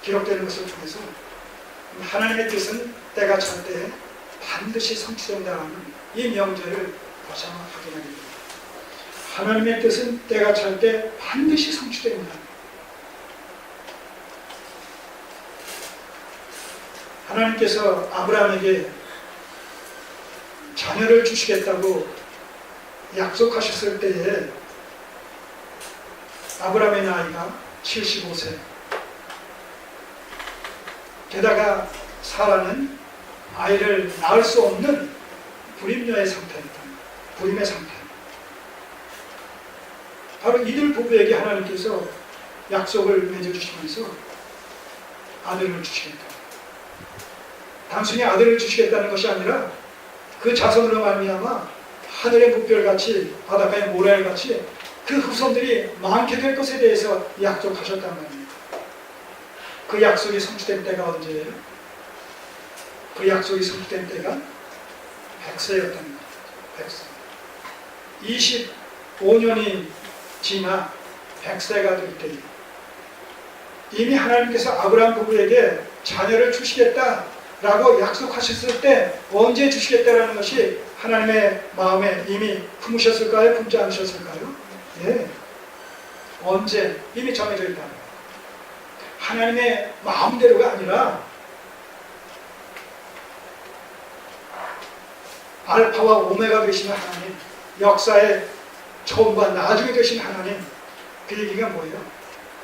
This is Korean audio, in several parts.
기록되는 것을 통해서 하나님의 뜻은 때가 찰 때 반드시 성취된다는 이 명제를 다시 한번 확인하게 됩니다. 하나님의 뜻은 때가 찰 때 반드시 성취됩니다. 하나님께서 아브라함에게 자녀를 주시겠다고 약속하셨을 때에 아브라함의 나이가 75세, 게다가 사라는 아이를 낳을 수 없는 불임녀의 상태였다. 불임의 상태. 바로 이들 부부에게 하나님께서 약속을 맺어주시면서 아들을 주시겠다. 단순히 아들을 주시겠다는 것이 아니라 그 자손으로 말미암아 하늘의 묵별같이 바닷가의 모래알같이 그 후손들이 많게 될 것에 대해서 약속하셨단 말입니다. 그 약속이 성취된 때가 언제예요? 그 약속이 성취된 때가 100세였다는 겁니다. 100세. 25년이 지나 100세가 될 때에 이미 하나님께서 아브라함 부부에게 자녀를 주시겠다라고 약속하셨을 때 언제 주시겠다라는 것이 하나님의 마음에 이미 품으셨을까요? 품지 않으셨을까요? 예. 언제? 이미 정해져 있다. 하나님의 마음대로가 아니라 알파와 오메가 되시는 하나님, 역사의 처음과 나중에 되신 하나님, 그 얘기가 뭐예요?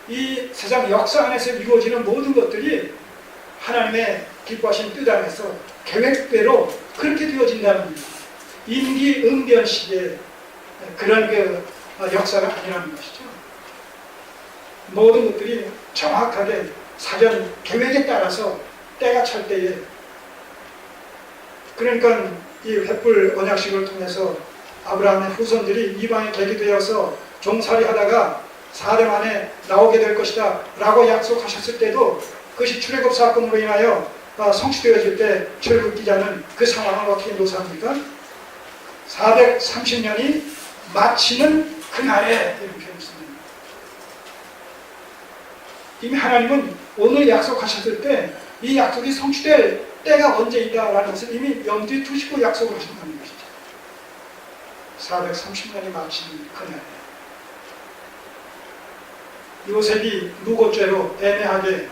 이 세상 역사 안에서 이루어지는 모든 것들이 하나님의 기뻐하신 뜻 안에서 계획대로 그렇게 되어진다는 겁니다. 임기응변식의 그런 그 역사가 아니라는 것이죠. 모든 것들이 정확하게 사전 계획에 따라서 때가 찰 때에, 그러니까 이 횃불 언약식을 통해서 아브라함의 후손들이 이방에 객이 되어서 종살이 하다가 4대 만에 나오게 될 것이다 라고 약속하셨을 때도 그것이 출애굽 사건으로 인하여 성취되어질 때 출애굽 기자는 그 상황을 어떻게 묘사합니까? 430년이 마치는 그날에 이렇게 했습니다. 이미 하나님은 오늘 약속하셨을 때 이 약속이 성취될 때가 언제 있다라는 것을 이미 염두에 두시고 약속을 하신다는 것이죠. 430년이 마치는 그날에 요셉이 무고죄로 애매하게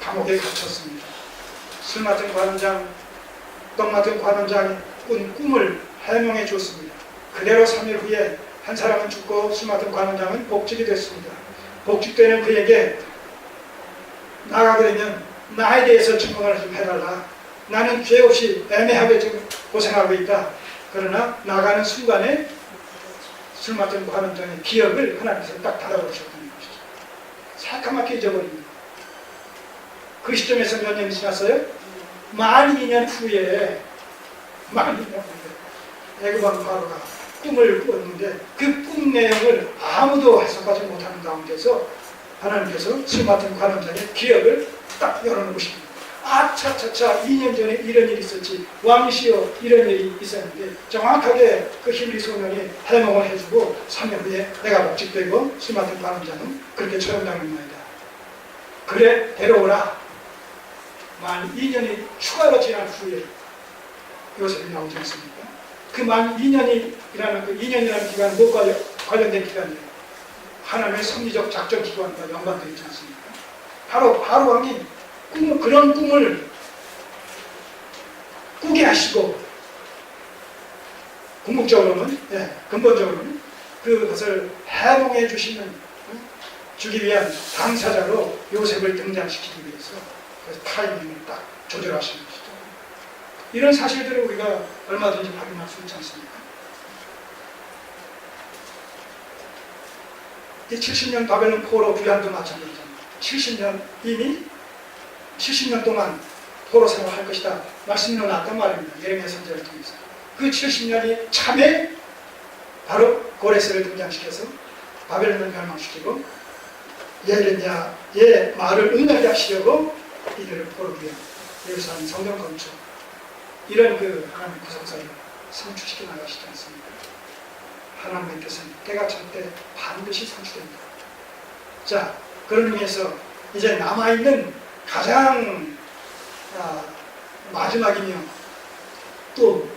감옥에 갇혔습니다. 술 맡은 관원장, 떡 맡은 관원장이 꾼 꿈을 해명해 줬습니다. 그대로 3일 후에 한 사람은 죽고 술 맡은 관원장은 복직이 됐습니다. 복직되는 그에게 나가게 되면 나에 대해서 증언을 좀 해달라. 나는 죄 없이 애매하게 지금 고생하고 있다. 그러나 나가는 순간에 술 맡은 관원장의 기억을 하나님께서 딱 달아버리셨다는 것이죠. 새까맣게 잊어버립니다. 그 시점에서 몇 년이 지났어요? 12년 후에 애굽왕 바로가 꿈을 꾸었는데 그 꿈 내용을 아무도 해석하지 못하는 가운데서 하나님께서 술 맡은 관원장의 기억을 딱 열어놓으십니다. 아차차차 2년 전에 이런 일이 있었지, 왕이시여 이런 일이 있었는데 정확하게 그 히브리 소년이 해몽을 해주고 3년 후에 내가 복직되고 술 맡은 관원장은 그렇게 처형당한 말이다. 그래 데려오라. 만 2년이 추가로 지난 후에 요셉이 나오지 않습니까? 그 만 2년이라는 그 2년이라는 기간은 무엇과 관련된 기간이에요? 하나님의 섭리적 작전 기관과 연관되어 있지 않습니까? 바로 왕이 그런 꿈을 꾸게 하시고 궁극적으로는, 근본적으로는 그것을 해몽해 주시는, 주기 위한 당사자로 요셉을 등장시키기 위해서 타이밍을 딱 조절하시는 것이죠. 이런 사실들을 우리가 얼마든지 확인할 수 있지 않습니까? 이 70년 바벨론 포로 귀환도 마찬가지잖아요. 70년 이미 70년 동안 포로 생활할 것이다 말씀이 나왔단 말입니다. 예레미야 선지자를 통해서. 그 70년이 참에 바로 고레스를 등장시켜서 바벨론을 멸망시키고 예레미야의 말을 응하게 하시려고 이들을 포로 귀환, 예루살렘 성경 건축, 이런 그 하나님의 구성사를 성취시켜 나가시지 않습니까? 하나님의 뜻은 때가 찰 때 반드시 성취됩니다. 자, 그런 의미에서 이제 남아있는 가장 마지막이며 또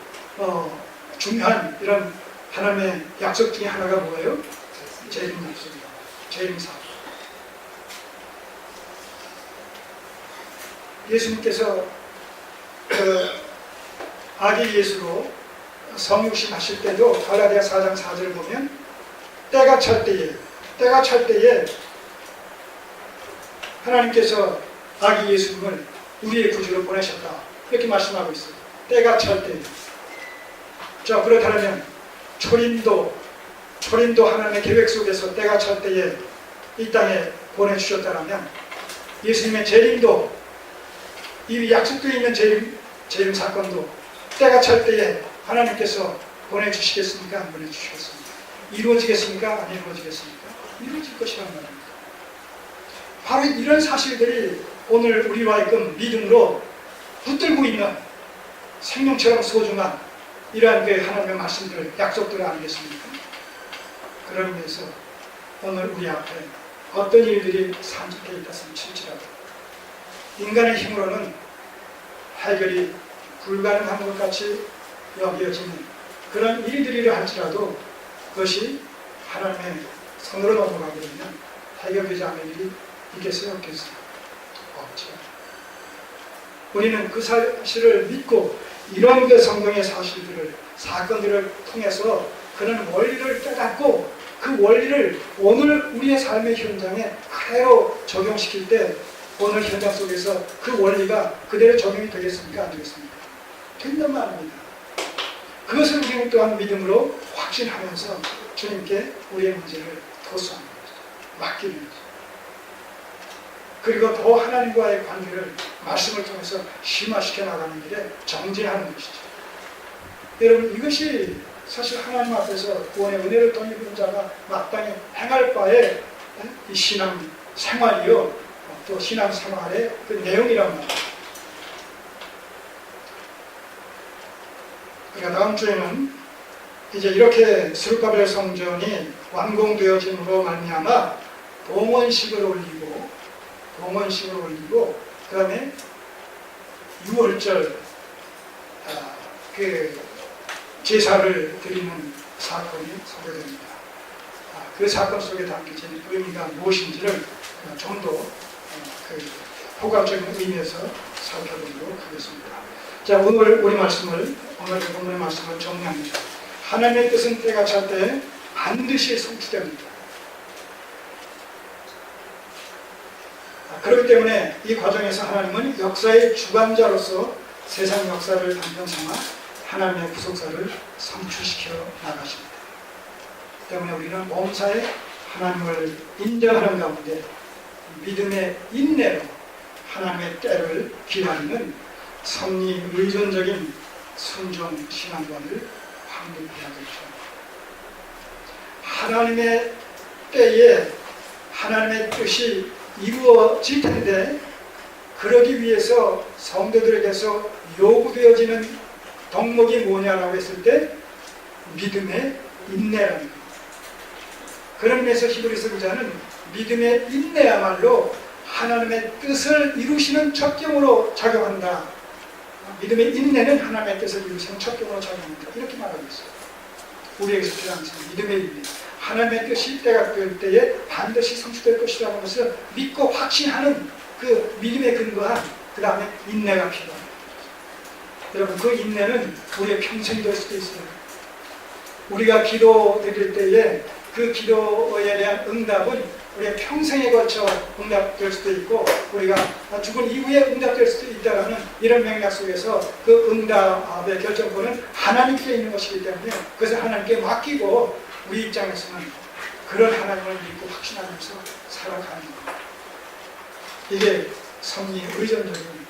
중요한 이런 하나님의 약속 중에 하나가 뭐예요? 재림 약속이에요. 재림 사업. 예수님께서 아기 예수로 성육신 하실 때도 갈라디아 4장 4절을 보면 때가 찰 때에 하나님께서 아기 예수님을 우리의 구주로 보내셨다 이렇게 말씀하고 있어요. 때가 찰 때. 자, 그렇다면 초림도 하나님의 계획 속에서 때가 찰 때에 이 땅에 보내주셨다면 예수님의 재림도 이 약속되어 있는 재림 사건도 때가 찰 때에 하나님께서 보내주시겠습니까? 안 보내주시겠습니까? 이루어지겠습니까? 안 이루어지겠습니까? 이루어질 것이란 말입니다. 바로 이런 사실들이 오늘 우리와 지금 믿음으로 붙들고 있는 생명처럼 소중한 이러한 그 하나님의 말씀들, 약속들 아니겠습니까? 그런 의미에서 오늘 우리 앞에 어떤 일들이 산적해 있다 칠지라도 인간의 힘으로는 해결이 불가능한 것 같이 여겨지는 그런 일들이라 할지라도 그것이 하나님의 손으로 넘어가게 되면 해결되지 않는 일이 있겠어요? 없겠어요? 없죠. 우리는 그 사실을 믿고 이런 그 성경의 사실들을, 사건들을 통해서 그런 원리를 깨닫고 그 원리를 오늘 우리의 삶의 현장에 그대로 적용시킬 때 오늘 현장 속에서 그 원리가 그대로 적용이 되겠습니까? 안 되겠습니까? 된단 말입니다. 그것을 우리는 또한 믿음으로 확신하면서 주님께 우리의 문제를 토스하는 거죠. 맡기는 거죠. 그리고 더 하나님과의 관계를 말씀을 통해서 심화시켜 나가는 길에 정진하는 것이죠. 여러분, 이것이 사실 하나님 앞에서 구원의 은혜를 통입은 자가 마땅히 행할 바의 이 신앙 생활이요, 또 신앙 생활의 그 내용이란 말이에요. 그러니까 다음 주에는 이제 이렇게 스룹바벨 성전이 완공되어짐으로 말미암아 봉헌식을 올리고 그 다음에 6월절 그 제사를 드리는 사건이 소개됩니다. 그 사건 속에 담겨진 의미가 무엇인지를 좀 더 포괄적인 의미에서 살펴보도록 하겠습니다. 자, 오늘 우리 말씀을, 오늘 본문의 말씀을 정리합니다. 하나님의 뜻은 때가 찰 때 반드시 성취됩니다. 그렇기 때문에 이 과정에서 하나님은 역사의 주관자로서 세상 역사를 단편 삼아 하나님의 구속사를 성취시켜 나가십니다. 때문에 우리는 몸사에 하나님을 인정하는 가운데 믿음의 인내로 하나님의 때를 기다리는 섭리 의존적인 순종 신앙관을 확립해야겠죠. 하나님의 때에 하나님의 뜻이 이루어질 텐데 그러기 위해서 성도들에게서 요구되어지는 덕목이 뭐냐라고 했을 때 믿음의 인내라는 것. 그런 면에서 히브리서 기자는 믿음의 인내야말로 하나님의 뜻을 이루시는 첩경으로 작용한다. 믿음의 인내는 하나님의 뜻을 이루시는 첩경으로 작용한다. 이렇게 말하고 있어요. 우리에게서 필요한 것은 믿음의 인내. 하나님의 뜻이 때가 될 때에 반드시 성취될 것이라는 것을 믿고 확신하는 그 믿음에 근거한 그 다음에 인내가 필요합니다. 여러분, 그 인내는 우리의 평생이 될 수도 있어요. 우리가 기도 드릴 때에 그 기도에 대한 응답은 우리의 평생에 걸쳐 응답될 수도 있고 우리가 죽은 이후에 응답될 수도 있다는 이런 맥락 속에서 그 응답의 결정권은 하나님께 있는 것이기 때문에 그것을 하나님께 맡기고 우리 입장에서는 그런 하나님을 믿고 확신하면서 살아가는 것. 이게 섭리 의존적인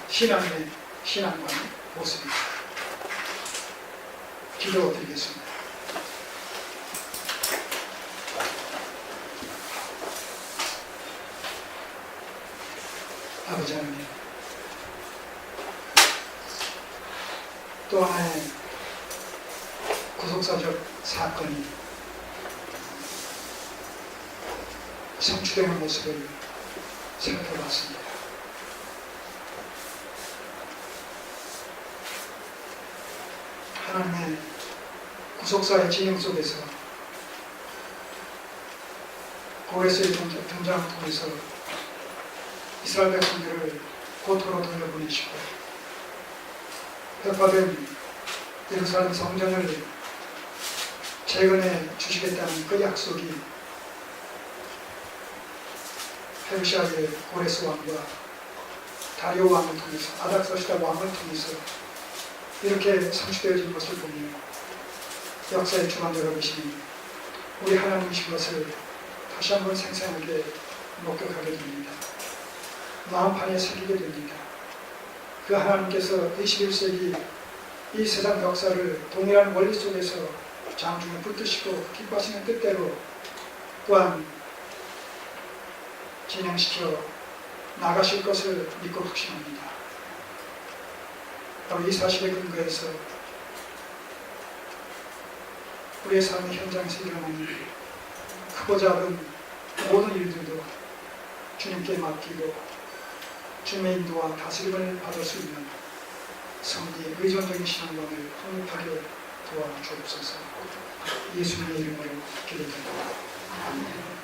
신앙의 신앙관의 모습입니다. 기도드리겠습니다. 아버지 하나님, 또 하나의 구속사적 사건이 성취되는 모습을 살펴봤습니다. 하나님의 구속사의 진영 속에서 고레스의 등장을 통해서 이스라엘 백성들을 고토로 돌려보내시고 회파된 예루살렘 성전을 재건해 주시겠다는 그 약속이 페르시아의 고레스 왕과 다리오 왕을 통해서 아닥사시다 왕을 통해서 이렇게 성취되어진 것을 보며 역사의 주관자로 계시는 우리 하나님이신 것을 다시 한번 생생하게 목격하게 됩니다. 마음판에 새기게 됩니다. 그 하나님께서 21세기 이 세상 역사를 동일한 원리 속에서 장중에 붙드시고 기뻐하시는 뜻대로 또한 진행시켜 나가실 것을 믿고 확신합니다. 바로 이 사실에 근거해서 우리의 삶의 현장에서 일어나는 크고 작은 모든 일들도 주님께 맡기고 주님의 인도와 다스림을 받을 수 있는 성리의 의존적인 신앙관을 확립하게 도와주옵소서. 예수님의 이름으로 기도드립니다. 아멘.